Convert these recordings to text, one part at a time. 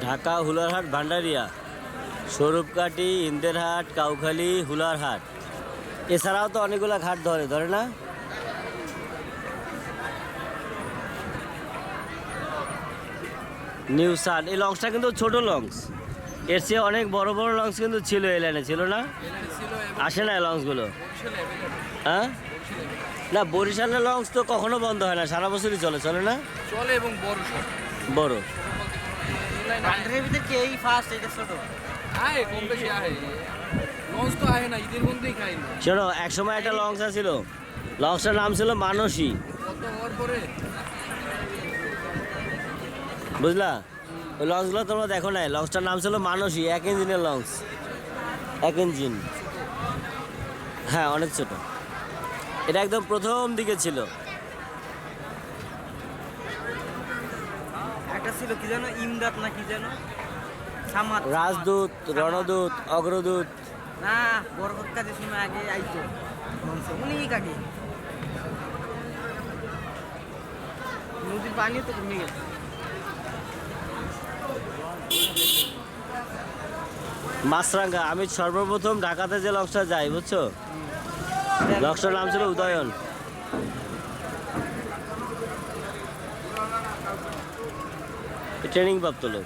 ঢাকা হুলারহাট ভান্ডারিয়া, স্বরূপকাঠি, ইন্দেরহাট, কাউখালী, হুলারহাট, এছাড়াও তো অনেকগুলো ঘাট ধরে না? নিউ সান, এই লঞ্চটা কিন্তু ছোট লঞ্চ, এর চেয়ে অনেক বড় বড় লঞ্চ কিন্তু ছিল এই লাইনে, ছিল না? আসে না এই লঞ্চগুলো? হ্যাঁ, না বরিশালের লঞ্চ তো কখনো বন্ধ হয় না, সারা বছরই চলে না? চলে এবং বড় সব বড় বান্ডারের ভিতরে কি এই ফার্স্ট এটা ছোট আয় কম বেশি আয় লঞ্চ তো আয় না ঈদের মধ্যেই খাই না। শোনো, এক সময় একটা লঞ্চ ছিল, লঞ্চটার নাম ছিল মানসী, কত হওয়ার পরে বুঝলা? ওই লঞ্চগুলো তোমরা দেখো নাই, লঞ্চটার নাম ছিল মানসী, 1 ইঞ্জিনের লঞ্চ, 1 ইঞ্জিন। হ্যাঁ, অনেক ছোট, এটা একদম প্রথম দিকে ছিল। একটা ছিল কি জানো, ইমদাদ না কি জানো, সামাদ, রাজদূত, রণদূত, অগ্রদূত। না বরকত কাজের সময় আগে আইতো অনেক আগে, নদীর পানিও তো কমে গেছে। মাছরাঙ্গা, আমি সর্বপ্রথম ঢাকাতে যে লঞ্চটা যাই, বুঝছো, লঞ্চটার নাম ছিল উদয়ন। ট্রেনিং প্রাপ্ত লোক।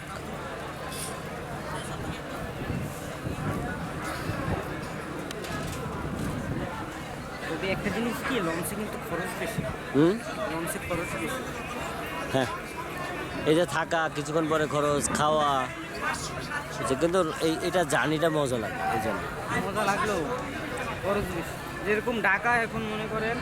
তবে একটা জিনিস কি, লঞ্চে কিন্তু খরচ বেশি, লঞ্চে খরচ বেশি। হ্যাঁ, এই যে থাকা, কিছুক্ষণ পরে খরচ, খাওয়া, কিন্তু এটা জার্নিটা মজা লাগে, এই জন্য মজা লাগলেও খরচ বেশি। যেরকম ঢাকা এখন মনে করেন